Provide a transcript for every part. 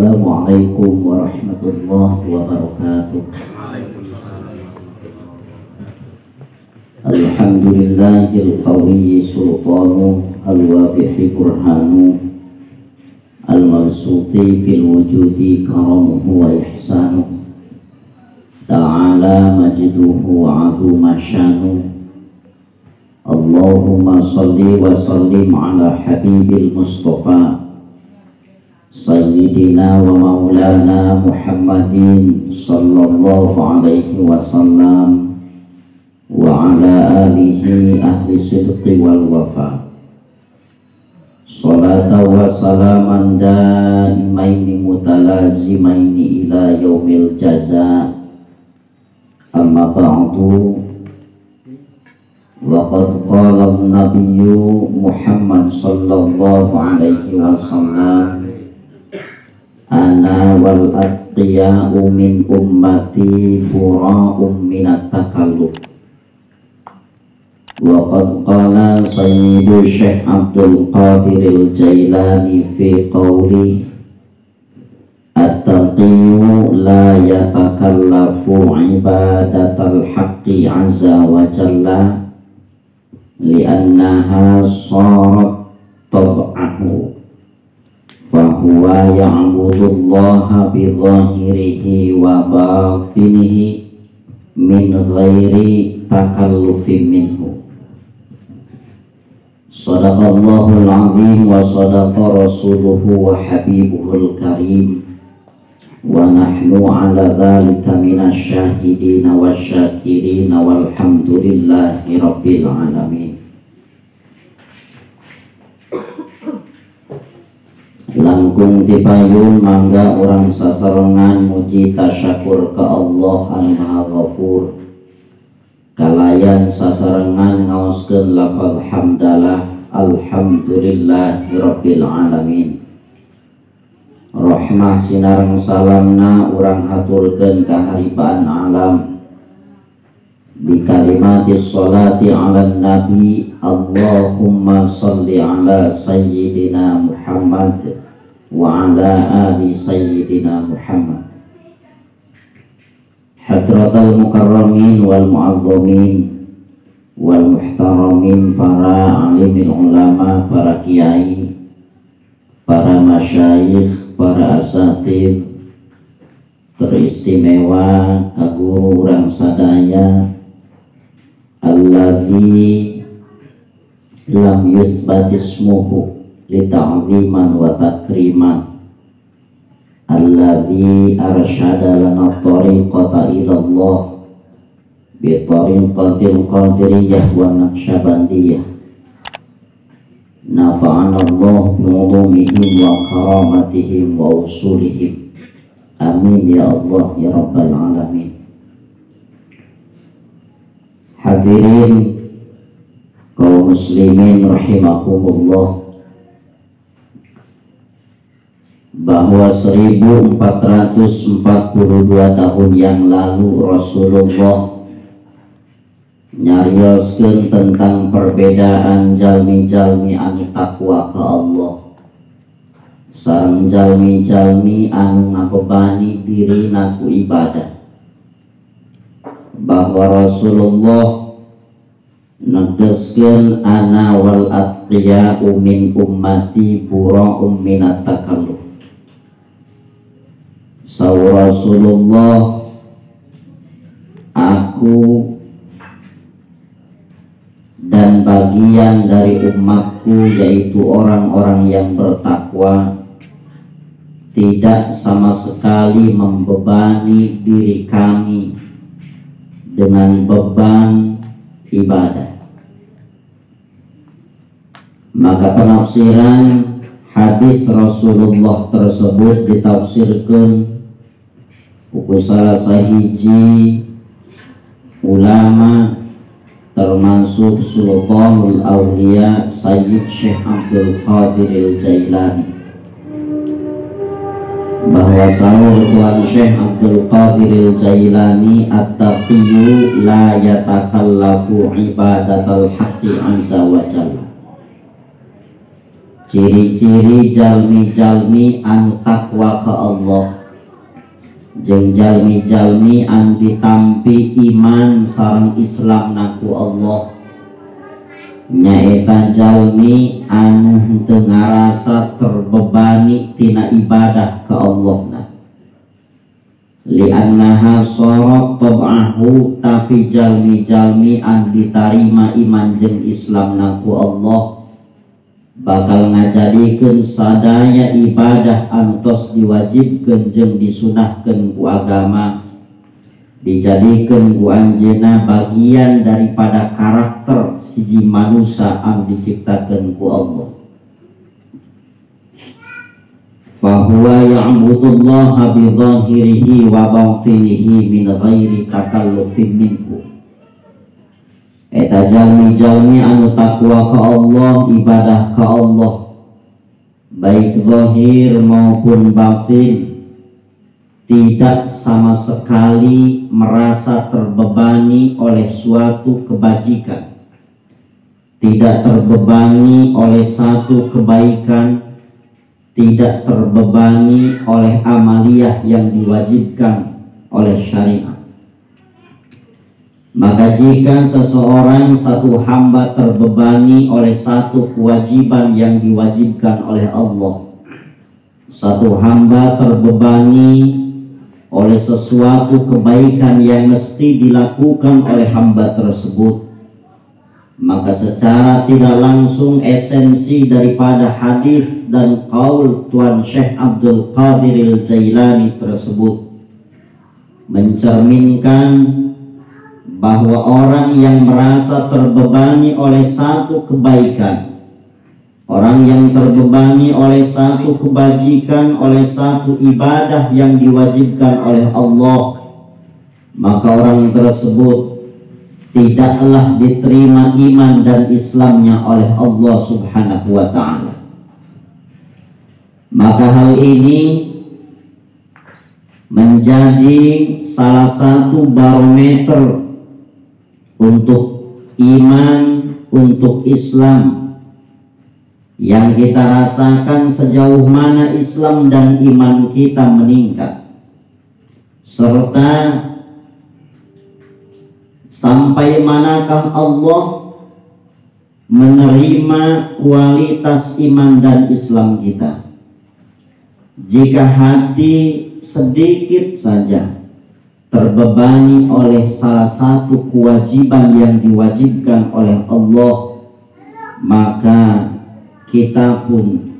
Assalamualaikum warahmatullahi wabarakatuh. Alhamdulillahil qawiyyi sultanu al-wadihi burhanu al-mabsuti fil wujudi karamuhu wa ihsanu ta'ala majduhu wa azuma syanu. Allahumma salli wa sallim ala habibil mustafa Sayyidina wa maulana Muhammadin sallallahu alaihi wasallam wa ala alihi ahli sidqi wal wafa. Salata wa salaman daimaini mutalazimaini ila yaumil jaza. Amma ba'du. Wa qad qala an-nabiyyu Muhammad sallallahu alaihi wasallam, ana wal atqiya'u min ummati bura'um minat takalluf. Wa qad qala sayyidu Syekh Abdul Qadir al-Jailani fi qawli at-taqiyyu la yatakallafu ibadatal haqqi azza wa jalla li'annaha sarat tab'ahu fahuwa ya'budullaha bidhahirihi wa batinihi min ghairi takallufin minhu. Sadaqallahul azim wa sadaqa rasuluhu wa habibuhul karim wa nahnu ala dhalika minasyahidina wa syakirina walhamdulillahi rabbil alamin. Langkung dipayun mangga orang sasarengan muji tasyakur ke Allah anu Maha Ghafur. Kalayan sasarengan ngaoskeun lafal hamdalah alhamdulillahi rabbil alamin. Rahmah sinareng salamna urang haturkeun ka haribaan alam bi kalimatis sholati ala nabi. Allahumma salli ala sayyidina Muhammad wa ala ali sayyidina Muhammad. Hadratal mukarramin wal mu'azzamin wal muhtaramin, para alimil ulama, para kiai, para masyayikh, para asatid teristimewa kaguru urang sadaya alladzi lam yusbat ismuhu li ta'ziman wa takriman, alladzi arsyada lana tariqata ila Allah bi tariqatil qadiriyah wa naqsyabandiyah. Nafa'ana Allah bi ulumihim wa karamatihim wa usulihim. Amin ya Allah ya rabbal alamin. Hadirin kaum muslimin rahimakumullah, bahwa 1442 tahun yang lalu Rasulullah nyarioskeun tentang perbedaan jalmi-jalmi anu takwa ke Allah sareng jalmi-jalmi anu ngabebani dirina ku ibadah. Bahwa Rasulullah negeskeun ana wal atqiya'u min ummati bura'um minat takalluf. Rasulullah, aku dan bagian dari umatku yaitu orang-orang yang bertakwa tidak sama sekali membebani diri kami dengan beban ibadah. Maka penafsiran hadis Rasulullah tersebut ditafsirkan buku salah sahiji ulama termasuk Sultanul Auliya Sayyid Syekh Abdul Qadir al-Jailani, bahwa sahur Tuan Syekh Abdul Qadir al-Jailani at-taqiyyu la yatakallafu ibadatal haqqi azza wa jalla. ciri-ciri jalmi-jalmi anu takwa ka Allah jeung jalmi-jalmi anu ditampi iman sareng Islam naku Allah nyaeta jalmi anu teu ngarasa terbebani tina ibadah ka Allah li'annaha sorot tab'ahu tapi jalmi-jalmi anu ditarima iman jeung Islam naku Allah bakal ngajadikeun sadaya ibadah anu tos diwajibkeun jeung disunahkeun ku agama dijadikeun ku anjeunna bagian daripada karakter hiji manusia anu diciptakeun ku Allah. Fahuwa ya'budullaha bi dhahirihi wa batinihi min ghairi takallufin minhu. Eta jalmi-jalmi anu takwa ka Allah, ibadah ka Allah baik zahir maupun batin, tidak sama sekali merasa terbebani oleh suatu kebajikan, tidak terbebani oleh satu kebaikan, tidak terbebani oleh amaliyah yang diwajibkan oleh syariat. Maka jika seseorang satu hamba terbebani oleh satu kewajiban yang diwajibkan oleh Allah, satu hamba terbebani oleh sesuatu kebaikan yang mesti dilakukan oleh hamba tersebut, maka secara tidak langsung esensi daripada hadis dan qaul Tuan Syekh Abdul Qadir Al-Jailani tersebut mencerminkan bahwa orang yang merasa terbebani oleh satu kebaikan, orang yang terbebani oleh satu kebajikan, oleh satu ibadah yang diwajibkan oleh Allah, maka orang tersebut tidaklah diterima iman dan Islamnya oleh Allah Subhanahu wa ta'ala. Maka hal ini menjadi salah satu barometer untuk iman, untuk Islam yang kita rasakan sejauh mana Islam dan iman kita meningkat, serta sampai manakah Allah menerima kualitas iman dan Islam kita. Jika hati sedikit saja terbebani oleh salah satu kewajiban yang diwajibkan oleh Allah, maka kita pun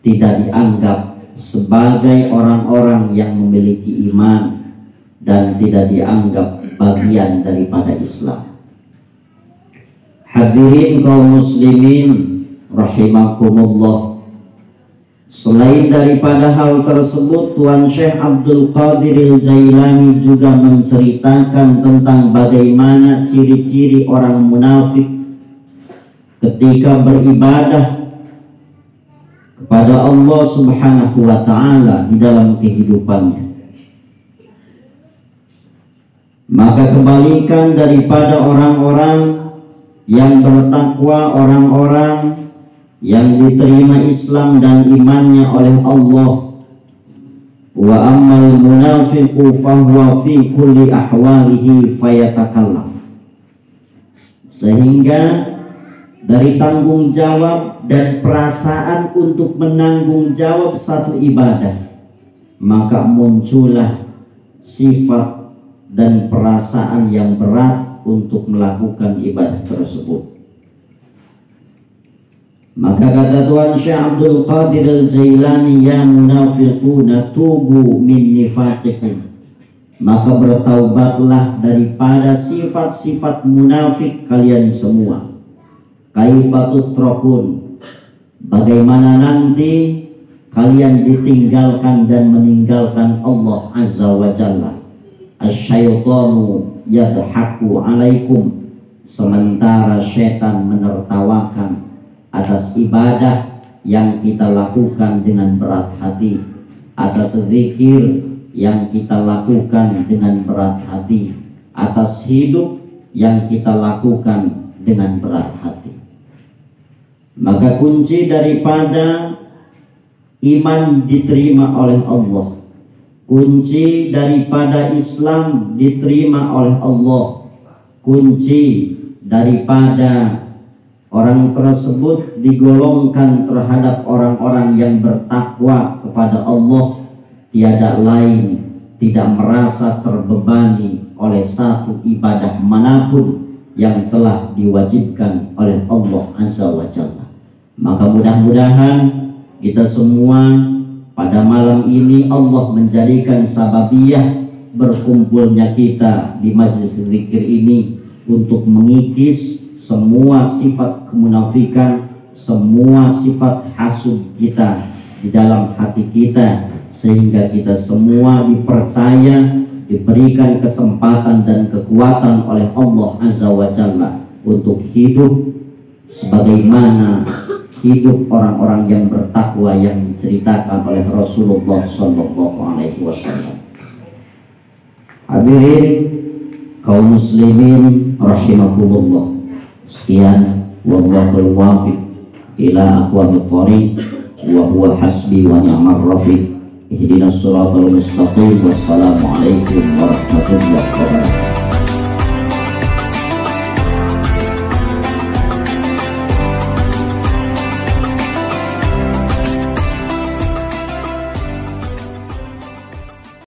tidak dianggap sebagai orang-orang yang memiliki iman dan tidak dianggap bagian daripada Islam. Hadirin kaum muslimin rahimakumullah, selain daripada hal tersebut, Tuan Syekh Abdul Qadir Al-Jailani juga menceritakan tentang bagaimana ciri-ciri orang munafik ketika beribadah kepada Allah Subhanahu wa ta'ala di dalam kehidupannya. Maka kebalikan daripada orang-orang yang bertakwa, orang-orang yang diterima Islam dan imannya oleh Allah, wa ammal munafiqu fahuwa fi kulli ahwalihi fayatakallaf, sehingga dari tanggung jawab dan perasaan untuk menanggung jawab satu ibadah, maka muncullah sifat dan perasaan yang berat untuk melakukan ibadah tersebut. Maka kata Tuan Syekh Abdul Qadir Al-Jailani, ya munafiquna tubu min nifaqikum, maka bertaubatlah daripada sifat-sifat munafik kalian semua. Kaifa tutrokun, bagaimana nanti kalian ditinggalkan dan meninggalkan Allah Azza wa Jalla. Asyaitanu yadhaku alaikum, sementara syaitan menertawakan atas ibadah yang kita lakukan dengan berat hati, atas zikir yang kita lakukan dengan berat hati, atas hidup yang kita lakukan dengan berat hati. Maka kunci daripada iman diterima oleh Allah, kunci daripada Islam diterima oleh Allah, kunci daripada orang tersebut digolongkan terhadap orang-orang yang bertakwa kepada Allah, tiada lain tidak merasa terbebani oleh satu ibadah manapun yang telah diwajibkan oleh Allah Azza wa Jalla. Maka mudah-mudahan kita semua pada malam ini Allah menjadikan sababiyah berkumpulnya kita di majelis zikir ini untuk mengikis semua sifat kemunafikan, semua sifat hasud kita di dalam hati kita, sehingga kita semua dipercaya, diberikan kesempatan dan kekuatan oleh Allah Azza wa Jalla untuk hidup sebagaimana hidup orang-orang yang bertakwa yang diceritakan oleh Rasulullah Sallallahu Alaihi Wasallam. Hadirin kaum muslimin rahimakumullah. Sekian, wallahul muwaffiq ila aqwamit thoriq wa huwa hasbi wa ni'mar rafiq. Ihdinas siratal mustaqim. Wassalamu alaikum warahmatullahi wabarakatuh.